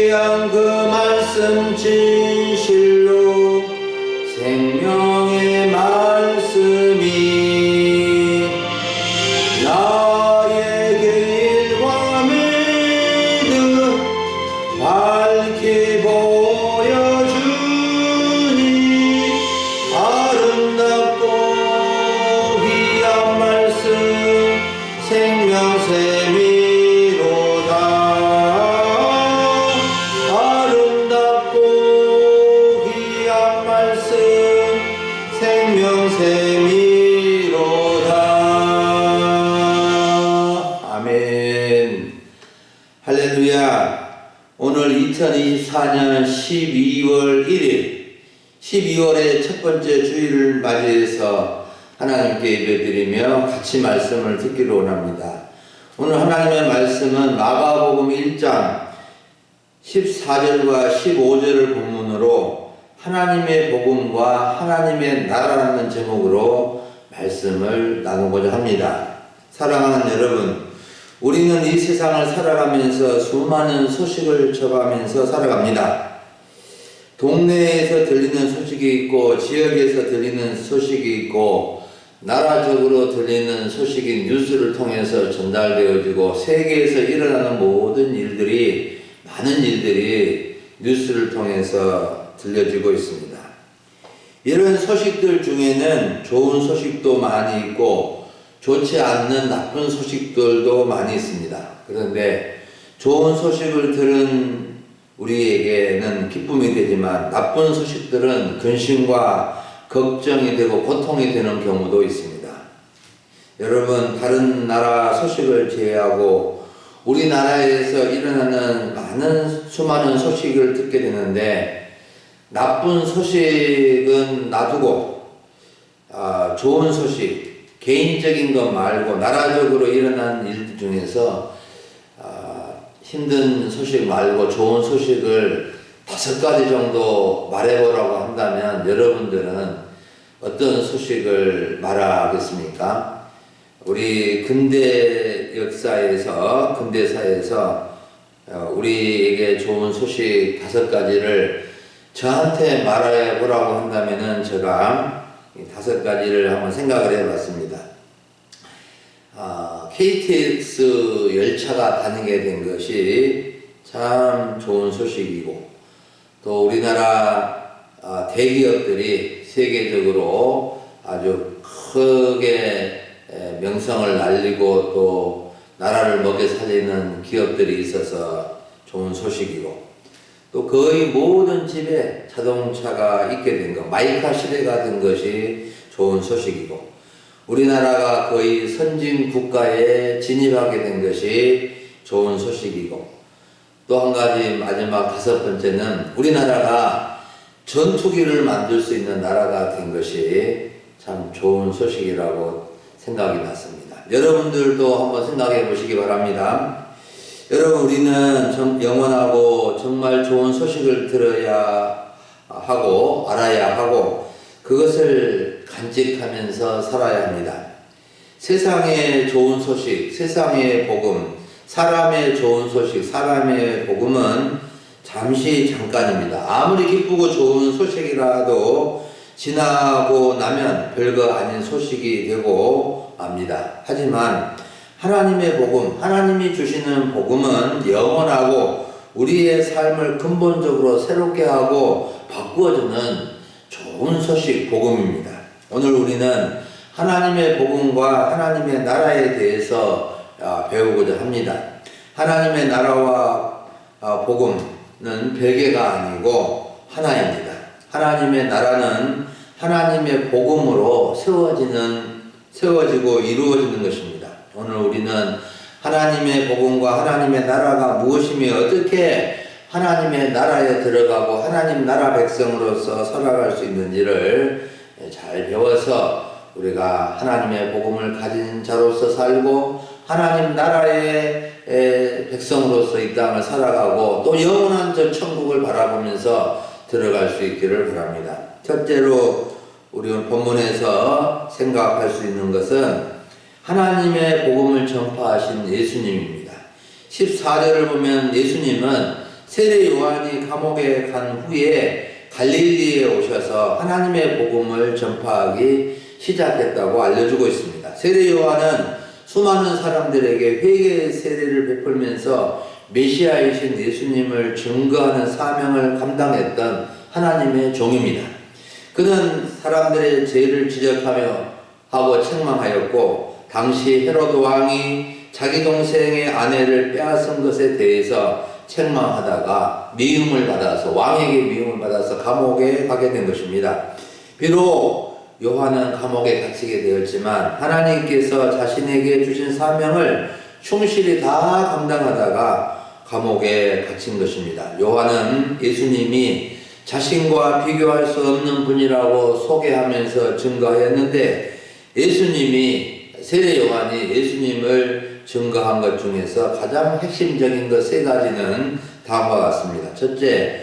귀한 그 말씀 진실로 생명의 말씀이 나에게 일과 믿음 밝히 보여주니 아름답고 귀한 말씀 생명샘이로다. 아름답고 귀한 말씀 생명샘이로다. 아멘. 할렐루야. 오늘 2024년 12월 1일 12월의 첫 번째 주일을 맞이해서 하나님께 예배드리며 같이 말씀을 듣기로 원합니다. 오늘 하나님의 말씀은 마가복음 1장 14절과 15절을 본문으로 하나님의 복음과 하나님의 나라라는 제목으로 말씀을 나누고자 합니다. 사랑하는 여러분, 우리는 이 세상을 살아가면서 수많은 소식을 접하면서 살아갑니다. 동네에서 들리는 소식이 있고 지역에서 들리는 소식이 있고 나라적으로 들리는 소식이 뉴스를 통해서 전달되어지고 세계에서 일어나는 모든 일들이 많은 일들이 뉴스를 통해서 들려지고 있습니다. 이런 소식들 중에는 좋은 소식도 많이 있고 좋지 않는 나쁜 소식들도 많이 있습니다. 그런데 좋은 소식을 들은 우리에게는 기쁨이 되지만 나쁜 소식들은 근심과 걱정이 되고 고통이 되는 경우도 있습니다. 여러분, 다른 나라 소식을 제외하고 우리나라에서 일어나는 수많은 소식을 듣게 되는데 나쁜 소식은 놔두고 좋은 소식, 개인적인 것 말고 나라적으로 일어난 일들 중에서 힘든 소식 말고 좋은 소식을 5가지 정도 말해보라고 한다면 여러분들은 어떤 소식을 말하겠습니까? 우리 근대 역사에서, 근대사에서 우리에게 좋은 소식 5가지를 저한테 말해보라고 한다면은 제가 5가지를 한번 생각을 해봤습니다. KTX 열차가 다니게 된 것이 참 좋은 소식이고 또 우리나라 대기업들이 세계적으로 아주 크게 명성을 날리고 또 나라를 먹여 살리는 기업들이 있어서 좋은 소식이고 또 거의 모든 집에 자동차가 있게 된 것, 마이카 시대가 된 것이 좋은 소식이고 우리나라가 거의 선진 국가에 진입하게 된 것이 좋은 소식이고 또 한 가지 마지막 5번째는 우리나라가 전투기를 만들 수 있는 나라가 된 것이 참 좋은 소식이라고 생각이 났습니다. 여러분들도 한번 생각해 보시기 바랍니다. 여러분, 우리는 영원하고 정말 좋은 소식을 들어야 하고 알아야 하고 그것을 간직하면서 살아야 합니다. 세상의 좋은 소식, 세상의 복음, 사람의 좋은 소식, 사람의 복음은 잠시 잠깐입니다. 아무리 기쁘고 좋은 소식이라도 지나고 나면 별거 아닌 소식이 되고 맙니다. 하지만 하나님의 복음, 하나님이 주시는 복음은 영원하고 우리의 삶을 근본적으로 새롭게 하고 바꾸어주는 좋은 소식, 복음입니다. 오늘 우리는 하나님의 복음과 하나님의 나라에 대해서 배우고자 합니다. 하나님의 나라와 복음은 별개가 아니고 하나입니다. 하나님의 나라는 하나님의 복음으로 세워지고 이루어지는 것입니다. 오늘 우리는 하나님의 복음과 하나님의 나라가 무엇이며 어떻게 하나님의 나라에 들어가고 하나님 나라 백성으로서 살아갈 수 있는지를 잘 배워서 우리가 하나님의 복음을 가진 자로서 살고 하나님 나라의 백성으로서 이 땅을 살아가고 또 영원한 전 천국을 바라보면서 들어갈 수 있기를 바랍니다. 첫째로 우리 본문에서 생각할 수 있는 것은 하나님의 복음을 전파하신 예수님입니다. 14절을 보면 예수님은 세례 요한이 감옥에 간 후에 갈릴리에 오셔서 하나님의 복음을 전파하기 시작했다고 알려주고 있습니다. 세례 요한은 수많은 사람들에게 회개의 세례를 베풀면서 메시아이신 예수님을 증거하는 사명을 감당했던 하나님의 종입니다. 그는 사람들의 죄를 지적하며 하고 책망하였고, 당시 헤로드 왕이 자기 동생의 아내를 빼앗은 것에 대해서 책망하다가 왕에게 미움을 받아서 감옥에 가게 된 것입니다. 비록 요한은 감옥에 갇히게 되었지만 하나님께서 자신에게 주신 사명을 충실히 다 감당하다가 감옥에 갇힌 것입니다. 요한은 예수님이 자신과 비교할 수 없는 분이라고 소개하면서 증거하였는데, 세례 요한이 예수님을 증거한 것 중에서 가장 핵심적인 것 세 가지는 다음과 같습니다. 첫째,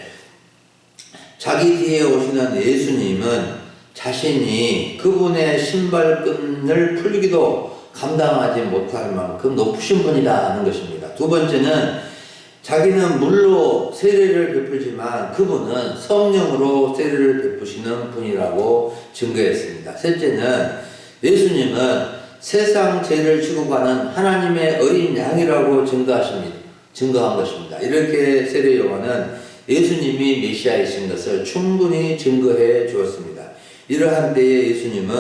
자기 뒤에 오시는 예수님은 자신이 그분의 신발끈을 풀기도 감당하지 못할 만큼 높으신 분이라는 것입니다. 두 번째는 자기는 물로 세례를 베풀지만 그분은 성령으로 세례를 베푸시는 분이라고 증거했습니다. 셋째는 예수님은 세상 죄를 지고 가는 하나님의 어린 양이라고 증거한 것입니다. 이렇게 세례 요한은 예수님이 메시아이신 것을 충분히 증거해 주었습니다. 이러한 때에 예수님은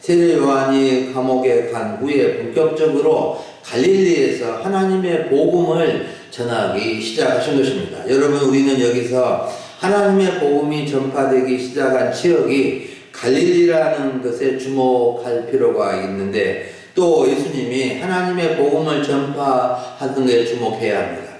세례 요한이 감옥에 간 후에 본격적으로 갈릴리에서 하나님의 복음을 전하기 시작하신 것입니다. 여러분, 우리는 여기서 하나님의 복음이 전파되기 시작한 지역이 갈릴리라는 것에 주목할 필요가 있는데, 또 예수님이 하나님의 복음을 전파하던 것에 주목해야 합니다.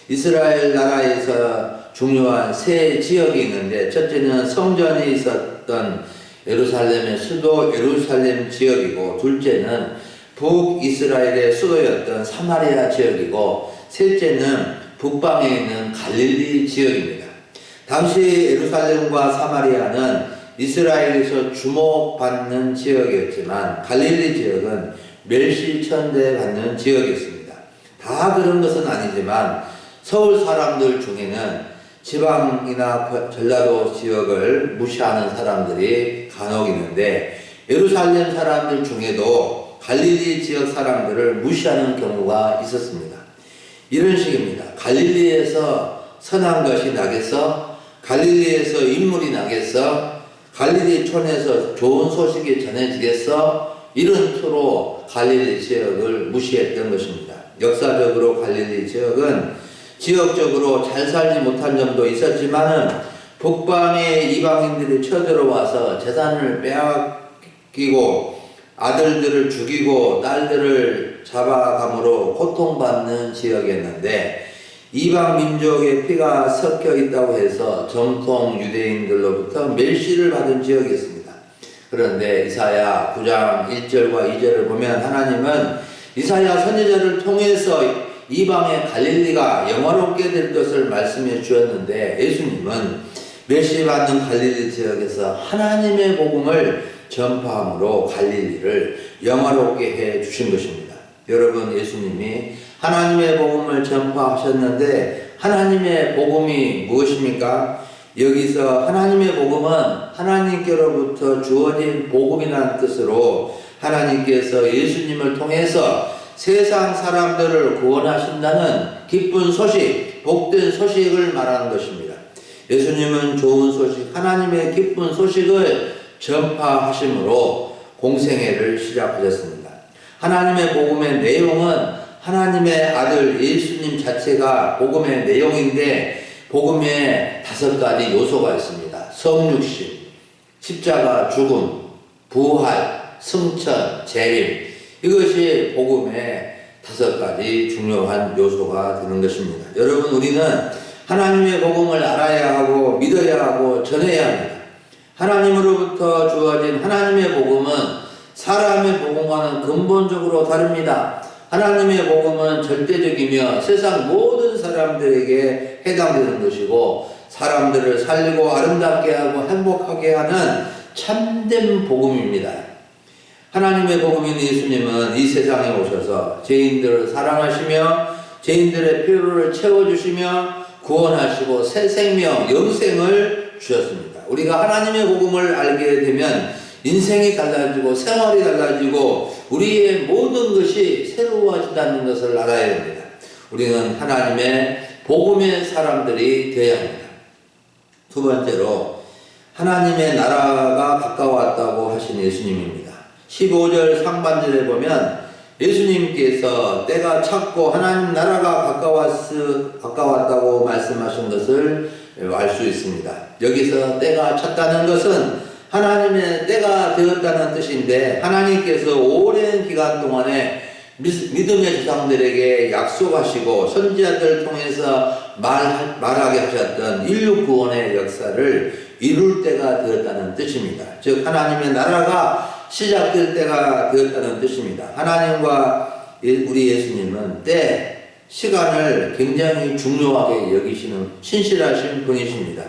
이스라엘 나라에서 중요한 세 지역이 있는데, 첫째는 성전이 있었던 예루살렘의 수도 예루살렘 지역이고, 둘째는 북이스라엘의 수도였던 사마리아 지역이고, 셋째는 북방에 있는 갈릴리 지역입니다. 당시 예루살렘과 사마리아는 이스라엘에서 주목받는 지역이었지만 갈릴리 지역은 멸시천대받는 지역이었습니다. 다 그런 것은 아니지만 서울 사람들 중에는 지방이나 전라도 지역을 무시하는 사람들이 간혹 있는데, 예루살렘 사람들 중에도 갈릴리 지역 사람들을 무시하는 경우가 있었습니다. 이런 식입니다. 갈릴리에서 선한 것이 나겠어? 갈릴리에서 인물이 나겠어? 갈릴리촌에서 좋은 소식이 전해지겠어? 이런 투로 갈릴리 지역을 무시했던 것입니다. 역사적으로 갈릴리 지역은 지역적으로 잘 살지 못한 점도 있었지만은 북방의 이방인들이 쳐들어와서 재산을 빼앗기고 아들들을 죽이고 딸들을 잡아감으로 고통받는 지역이었는데, 이방 민족의 피가 섞여 있다고 해서 정통 유대인들로부터 멸시를 받은 지역이었습니다. 그런데 이사야 9장 1절과 2절을 보면 하나님은 이사야 선지자를 통해서 이방의 갈릴리가 영화롭게 될 것을 말씀해 주었는데, 예수님은 멸시받는 갈릴리 지역에서 하나님의 복음을 전파함으로 갈릴리를 영화롭게 해 주신 것입니다. 여러분, 예수님이 하나님의 복음을 전파하셨는데 하나님의 복음이 무엇입니까? 여기서 하나님의 복음은 하나님께로부터 주어진 복음이라는 뜻으로 하나님께서 예수님을 통해서 세상 사람들을 구원하신다는 기쁜 소식, 복된 소식을 말하는 것입니다. 예수님은 좋은 소식, 하나님의 기쁜 소식을 전파하심으로 공생애를 시작하셨습니다. 하나님의 복음의 내용은 하나님의 아들 예수님 자체가 복음의 내용인데, 복음에 5가지 요소가 있습니다. 성육신, 십자가 죽음, 부활, 승천, 재림. 이것이 복음의 5가지 중요한 요소가 되는 것입니다. 여러분, 우리는 하나님의 복음을 알아야 하고 믿어야 하고 전해야 합니다. 하나님으로부터 주어진 하나님의 복음은 사람의 복음과는 근본적으로 다릅니다. 하나님의 복음은 절대적이며 세상 모든 사람들에게 해당되는 것이고, 사람들을 살리고 아름답게 하고 행복하게 하는 참된 복음입니다. 하나님의 복음인 예수님은 이 세상에 오셔서 죄인들을 사랑하시며 죄인들의 필요를 채워주시며 구원하시고 새 생명, 영생을 주셨습니다. 우리가 하나님의 복음을 알게 되면 인생이 달라지고 생활이 달라지고 우리의 모든 것이 새로워진다는 것을 알아야 됩니다. 우리는 하나님의 복음의 사람들이 되어야 합니다. 두 번째로 하나님의 나라가 가까웠다고 하신 예수님입니다. 15절 상반절에 보면 예수님께서 때가 찼고 하나님 나라가 가까웠다고 말씀하신 것을 알 수 있습니다. 여기서 때가 찼다는 것은 하나님의 때가 되었다는 뜻인데, 하나님께서 오랜 기간 동안에 믿음의 조상들에게 약속하시고 선지자들 통해서 말하게 하셨던 인류 구원의 역사를 이룰 때가 되었다는 뜻입니다. 즉 하나님의 나라가 시작될 때가 되었다는 뜻입니다. 하나님과 우리 예수님은 때, 시간을 굉장히 중요하게 여기시는 신실하신 분이십니다.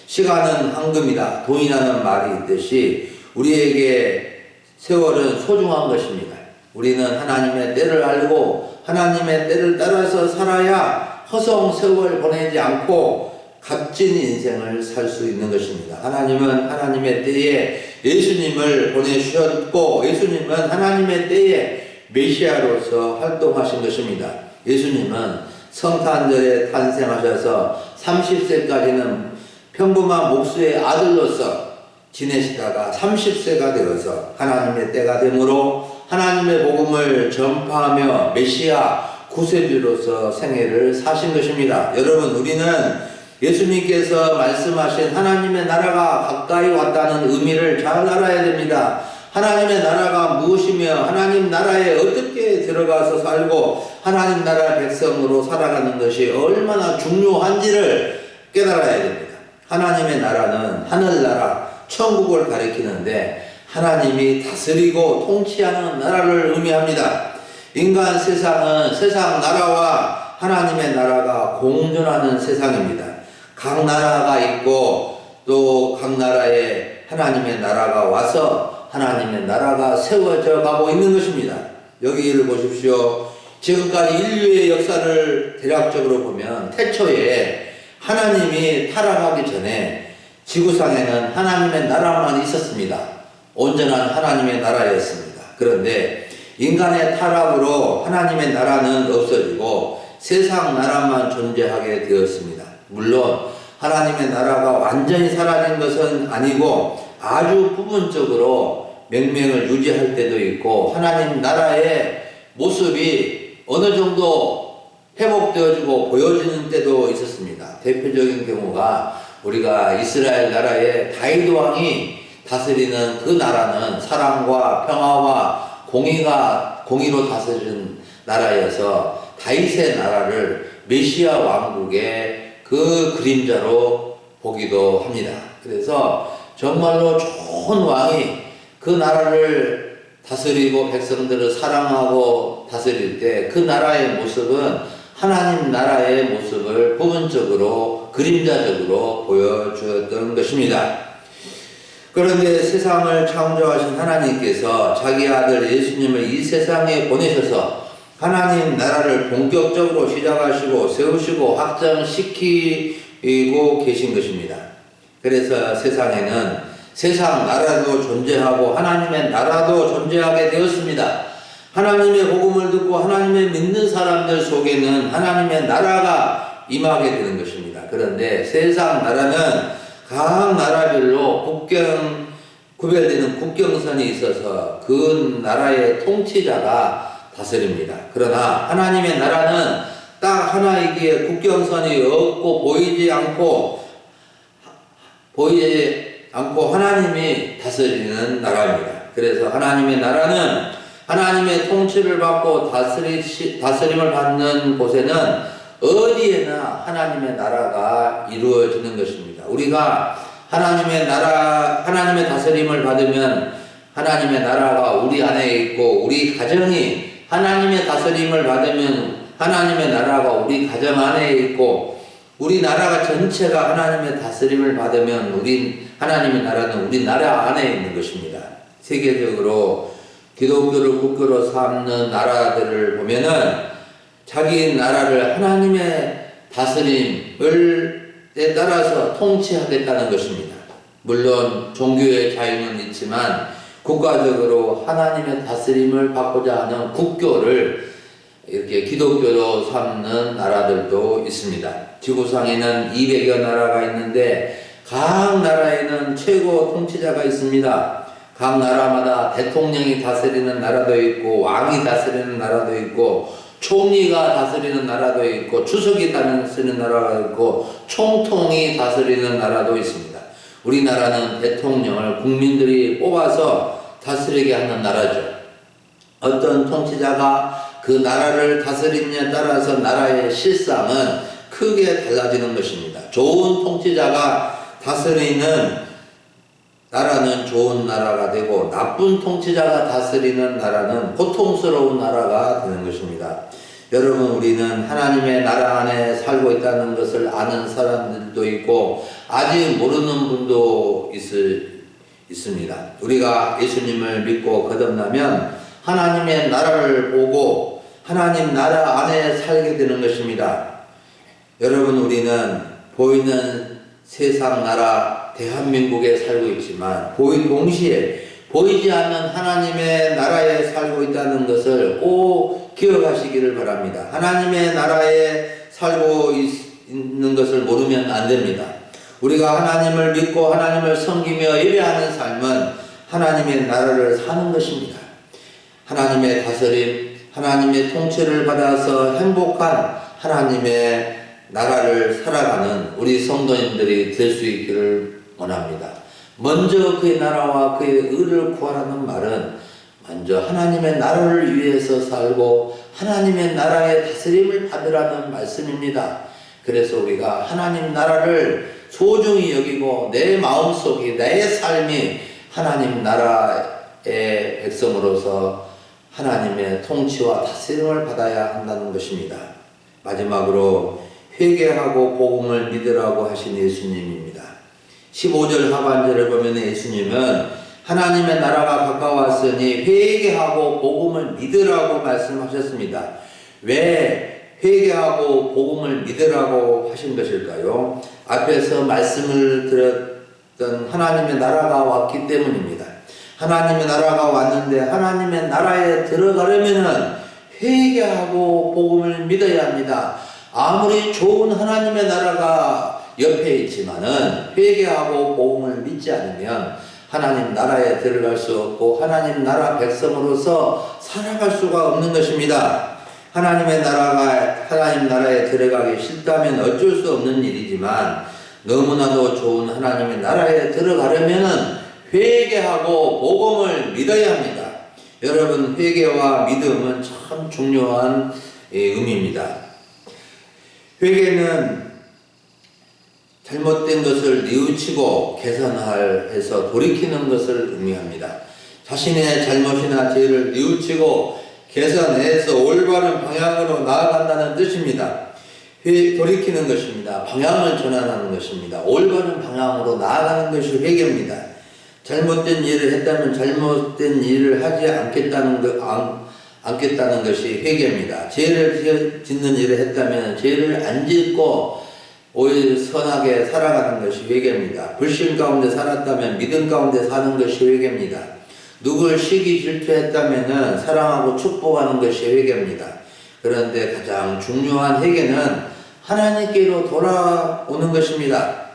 시간은 황금이다, 돈이라는 말이 있듯이 우리에게 세월은 소중한 것입니다. 우리는 하나님의 때를 알고 하나님의 때를 따라서 살아야 허송 세월 보내지 않고 값진 인생을 살 수 있는 것입니다. 하나님은 하나님의 때에 예수님을 보내주셨고, 예수님은 하나님의 때에 메시아로서 활동하신 것입니다. 예수님은 성탄절에 탄생하셔서 30세까지는 평범한 목수의 아들로서 지내시다가 30세가 되어서 하나님의 때가 되므로 하나님의 복음을 전파하며 메시아 구세주로서 생애를 사신 것입니다. 여러분, 우리는 예수님께서 말씀하신 하나님의 나라가 가까이 왔다는 의미를 잘 알아야 됩니다. 하나님의 나라가 무엇이며 하나님 나라에 어떻게 들어가서 살고 하나님 나라 백성으로 살아가는 것이 얼마나 중요한지를 깨달아야 됩니다. 하나님의 나라는 하늘나라, 천국을 가리키는데 하나님이 다스리고 통치하는 나라를 의미합니다. 인간 세상은 세상 나라와 하나님의 나라가 공존하는 세상입니다. 각 나라가 있고 또 각 나라에 하나님의 나라가 와서 하나님의 나라가 세워져 가고 있는 것입니다. 여기를 보십시오. 지금까지 인류의 역사를 대략적으로 보면 태초에 하나님이 타락하기 전에 지구상에는 하나님의 나라만 있었습니다. 온전한 하나님의 나라였습니다. 그런데 인간의 타락으로 하나님의 나라는 없어지고 세상 나라만 존재하게 되었습니다. 물론 하나님의 나라가 완전히 사라진 것은 아니고 아주 부분적으로 맹맹을 유지할 때도 있고 하나님 나라의 모습이 어느 정도 회복되어지고 보여지는 때도 있었습니다. 대표적인 경우가 우리가 이스라엘 나라의 다윗 왕이 다스리는 그 나라는 사랑과 평화와 공의로 다스리는 나라여서 다윗의 나라를 메시아 왕국의 그 그림자로 보기도 합니다. 그래서 정말로 좋은 왕이 그 나라를 다스리고 백성들을 사랑하고 다스릴 때 그 나라의 모습은 하나님 나라의 모습을 부분적으로 그림자적으로 보여주었던 것입니다. 그런데 세상을 창조하신 하나님께서 자기 아들 예수님을 이 세상에 보내셔서 하나님 나라를 본격적으로 시작하시고 세우시고 확장시키고 계신 것입니다. 그래서 세상에는 세상 나라도 존재하고 하나님의 나라도 존재하게 되었습니다. 하나님의 복음을 듣고 하나님의 믿는 사람들 속에는 하나님의 나라가 임하게 되는 것입니다. 그런데 세상 나라는 각 나라별로 구별되는 국경선이 있어서 그 나라의 통치자가 다스립니다. 그러나 하나님의 나라는 딱 하나이기에 국경선이 없고 보이지 않고 하나님이 다스리는 나라입니다. 그래서 하나님의 나라는 하나님의 통치를 받고 다스림을 받는 곳에는 어디에나 하나님의 나라가 이루어지는 것입니다. 우리가 하나님의 다스림을 받으면 하나님의 나라가 우리 안에 있고, 우리 가정이 하나님의 다스림을 받으면 하나님의 나라가 우리 가정 안에 있고, 우리 나라가 전체가 하나님의 다스림을 받으면 하나님의 나라는 우리 나라 안에 있는 것입니다. 세계적으로 기독교를 국교로 삼는 나라들을 보면은 자기 나라를 하나님의 다스림에 따라서 통치하겠다는 것입니다. 물론 종교의 자유는 있지만 국가적으로 하나님의 다스림을 받고자 하는 국교를 이렇게 기독교로 삼는 나라들도 있습니다. 지구상에는 200여 나라가 있는데 각 나라에는 최고 통치자가 있습니다. 각 나라마다 대통령이 다스리는 나라도 있고 왕이 다스리는 나라도 있고 총리가 다스리는 나라도 있고 주석이 다스리는 나라가 있고 총통이 다스리는 나라도 있습니다. 우리나라는 대통령을 국민들이 뽑아서 다스리게 하는 나라죠. 어떤 통치자가 그 나라를 다스리느냐에 따라서 나라의 실상은 크게 달라지는 것입니다. 좋은 통치자가 다스리는 나라는 좋은 나라가 되고 나쁜 통치자가 다스리는 나라는 고통스러운 나라가 되는 것입니다. 여러분, 우리는 하나님의 나라 안에 살고 있다는 것을 아는 사람들도 있고 아직 모르는 분도 있습니다. 우리가 예수님을 믿고 거듭나면 하나님의 나라를 보고 하나님 나라 안에 살게 되는 것입니다. 여러분, 우리는 보이는 세상 나라 대한민국에 살고 있지만 동시에 보이지 않는 하나님의 나라에 살고 있다는 것을 꼭 기억하시기를 바랍니다. 하나님의 나라에 살고 있는 것을 모르면 안 됩니다. 우리가 하나님을 믿고 하나님을 섬기며 예배하는 삶은 하나님의 나라를 사는 것입니다. 하나님의 다스림, 하나님의 통치를 받아서 행복한 하나님의 나라를 살아가는 우리 성도님들이 될 수 있기를 원합니다. 먼저 그의 나라와 그의 의를 구하라는 말은 먼저 하나님의 나라를 위해서 살고 하나님의 나라의 다스림을 받으라는 말씀입니다. 그래서 우리가 하나님 나라를 소중히 여기고 내 마음속에 내 삶이 하나님 나라의 백성으로서 하나님의 통치와 다스림을 받아야 한다는 것입니다. 마지막으로 회개하고 복음을 믿으라고 하신 예수님입니다. 15절 하반절을 보면 예수님은 하나님의 나라가 가까웠으니 회개하고 복음을 믿으라고 말씀하셨습니다. 왜 회개하고 복음을 믿으라고 하신 것일까요? 앞에서 말씀을 드렸던 하나님의 나라가 왔기 때문입니다. 하나님의 나라가 왔는데 하나님의 나라에 들어가려면 회개하고 복음을 믿어야 합니다. 아무리 좋은 하나님의 나라가 옆에 있지만은 회개하고 복음을 믿지 않으면 하나님 나라에 들어갈 수 없고 하나님 나라 백성으로서 살아갈 수가 없는 것입니다. 하나님 나라에 들어가기 싫다면 어쩔 수 없는 일이지만 너무나도 좋은 하나님의 나라에 들어가려면 회개하고 복음을 믿어야 합니다. 여러분, 회개와 믿음은 참 중요한 의미입니다. 회개는 잘못된 것을 뉘우치고 개선해서 돌이키는 것을 의미합니다. 자신의 잘못이나 죄를 뉘우치고 개선해서 올바른 방향으로 나아간다는 뜻입니다. 돌이키는 것입니다. 방향을 전환하는 것입니다. 올바른 방향으로 나아가는 것이 회개입니다. 잘못된 일을 했다면 잘못된 일을 하지 않겠다는 것이 회개입니다. 죄를 짓는 일을 했다면 죄를 안 짓고 오히려 선하게 살아가는 것이 회개입니다. 불신 가운데 살았다면 믿음 가운데 사는 것이 회개입니다. 누굴 시기 질투했다면 사랑하고 축복하는 것이 회개입니다. 그런데 가장 중요한 회개는 하나님께로 돌아오는 것입니다.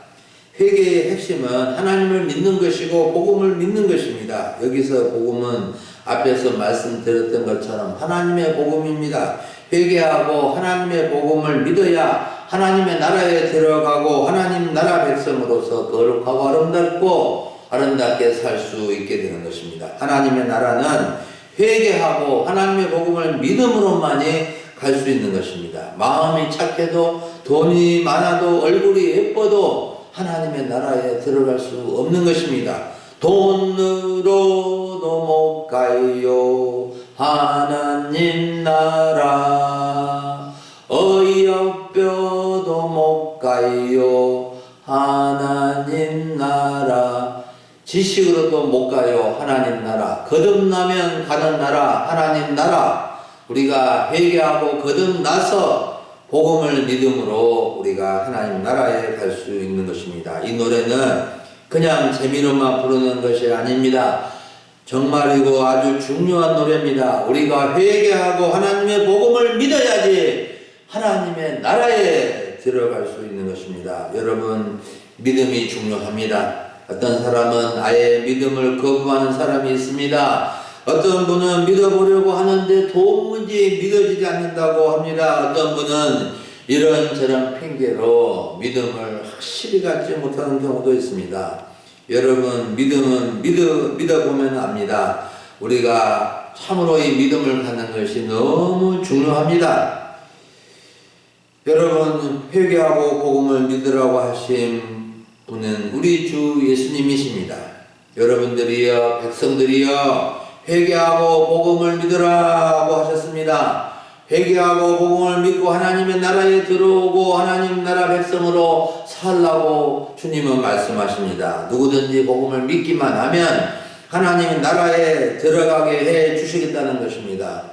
회개의 핵심은 하나님을 믿는 것이고 복음을 믿는 것입니다. 여기서 복음은 앞에서 말씀드렸던 것처럼 하나님의 복음입니다. 회개하고 하나님의 복음을 믿어야 하나님의 나라에 들어가고 하나님 나라 백성으로서 거룩하고 아름답게 살 수 있게 되는 것입니다. 하나님의 나라는 회개하고 하나님의 복음을 믿음으로만이 갈 수 있는 것입니다. 마음이 착해도 돈이 많아도 얼굴이 예뻐도 하나님의 나라에 들어갈 수 없는 것입니다. 돈으로도 못 가요 하나님 나라, 어이없혀도 못 가요 하나님 나라, 지식으로도 못 가요 하나님 나라, 거듭나면 가는 나라 하나님 나라. 우리가 회개하고 거듭나서 복음을 믿음으로 우리가 하나님 나라에 갈 수 있는 것입니다. 이 노래는 그냥 재미로만 부르는 것이 아닙니다. 정말이고 아주 중요한 노래입니다. 우리가 회개하고 하나님의 복음을 믿어야지 하나님의 나라에 들어갈 수 있는 것입니다. 여러분, 믿음이 중요합니다. 어떤 사람은 아예 믿음을 거부하는 사람이 있습니다. 어떤 분은 믿어보려고 하는데 도무지 믿어지지 않는다고 합니다. 어떤 분은 이런저런 핑계로 믿음을 확실히 갖지 못하는 경우도 있습니다. 여러분, 믿음은 믿어보면 압니다. 우리가 참으로 이 믿음을 갖는 것이 너무 중요합니다. 여러분, 회개하고 복음을 믿으라고 하신 분은 우리 주 예수님이십니다. 여러분들이여, 백성들이여, 회개하고 복음을 믿으라고 하셨습니다. 회개하고 복음을 믿고 하나님의 나라에 들어오고 하나님 나라 백성으로 살라고 주님은 말씀하십니다. 누구든지 복음을 믿기만 하면 하나님의 나라에 들어가게 해 주시겠다는 것입니다.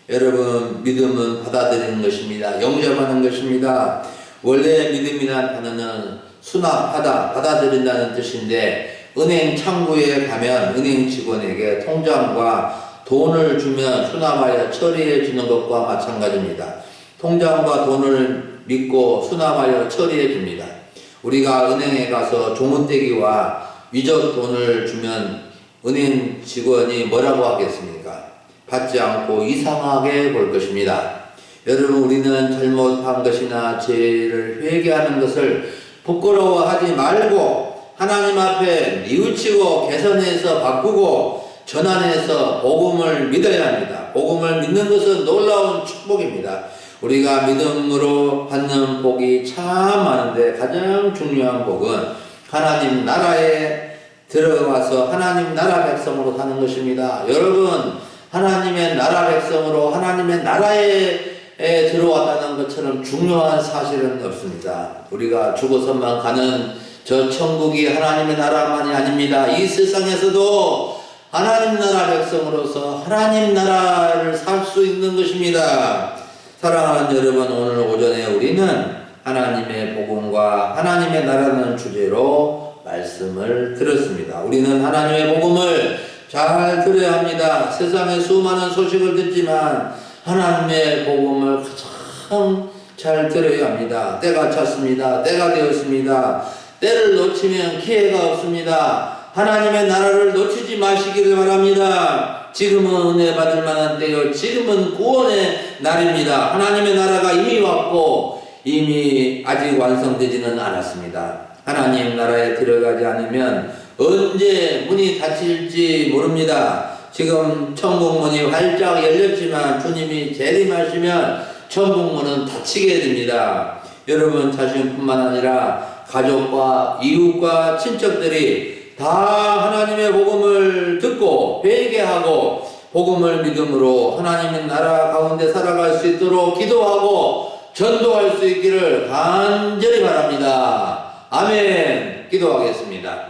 여러분, 믿음은 받아들이는 것입니다. 영접하는 것입니다. 원래 믿음이라는 단어는 수납하다, 받아들인다는 뜻인데, 은행 창구에 가면 은행 직원에게 통장과 돈을 주면 수납하여 처리해 주는 것과 마찬가지입니다. 통장과 돈을 믿고 수납하여 처리해 줍니다. 우리가 은행에 가서 조문대기와 위적 돈을 주면 은행 직원이 뭐라고 하겠습니까? 받지 않고 이상하게 볼 것입니다. 여러분, 우리는 잘못한 것이나 죄를 회개하는 것을 부끄러워하지 말고 하나님 앞에 뉘우치고 개선해서 바꾸고 전환해서 복음을 믿어야 합니다. 복음을 믿는 것은 놀라운 축복입니다. 우리가 믿음으로 받는 복이 참 많은데 가장 중요한 복은 하나님 나라에 들어가서 하나님 나라 백성으로 사는 것입니다. 여러분, 하나님의 나라 백성으로 하나님의 나라에 들어왔다는 것처럼 중요한 사실은 없습니다. 우리가 죽어서만 가는 저 천국이 하나님의 나라만이 아닙니다. 이 세상에서도 하나님 나라 백성으로서 하나님 나라를 살 수 있는 것입니다. 사랑하는 여러분, 오늘 오전에 우리는 하나님의 복음과 하나님의 나라는 주제로 말씀을 들었습니다. 우리는 하나님의 복음을 잘 들어야 합니다. 세상에 수많은 소식을 듣지만 하나님의 복음을 가장 잘 들어야 합니다. 때가 찼습니다. 때가 되었습니다. 때를 놓치면 기회가 없습니다. 하나님의 나라를 놓치지 마시기를 바랍니다. 지금은 은혜 받을 만한 때요. 지금은 구원의 날입니다. 하나님의 나라가 이미 왔고 이미 아직 완성되지는 않았습니다. 하나님 나라에 들어가지 않으면 언제 문이 닫힐지 모릅니다. 지금 천국문이 활짝 열렸지만 주님이 재림하시면 천국문은 닫히게 됩니다. 여러분 자신뿐만 아니라 가족과 이웃과 친척들이 다 하나님의 복음을 듣고 회개하고 복음을 믿음으로 하나님의 나라 가운데 살아갈 수 있도록 기도하고 전도할 수 있기를 간절히 바랍니다. 아멘. 기도하겠습니다.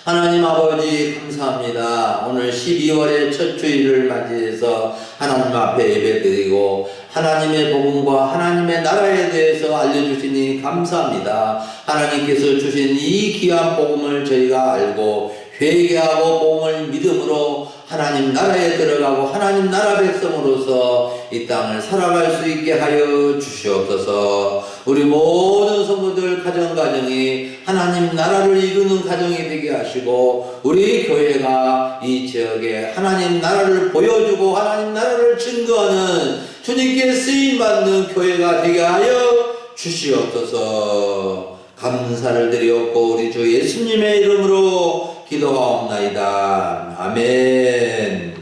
하나님 아버지 감사합니다. 오늘 12월의 첫 주일을 맞이해서 하나님 앞에 예배드리고 하나님의 복음과 하나님의 나라에 대해서 알려주시니 감사합니다. 하나님께서 주신 이 귀한 복음을 저희가 알고 회개하고 복음을 믿음으로 하나님 나라에 들어가고 하나님 나라 백성으로서 이 땅을 살아갈 수 있게 하여 주시옵소서. 우리 모든 성도들 가정가정이 하나님 나라를 이루는 가정이 되게 하시고 우리 교회가 이 지역에 하나님 나라를 보여주고 하나님 나라를 증거하는 주님께 쓰임받는 교회가 되게 하여 주시옵소서. 감사를 드리옵고 우리 주 예수님의 이름으로 기도하옵나이다. 아멘.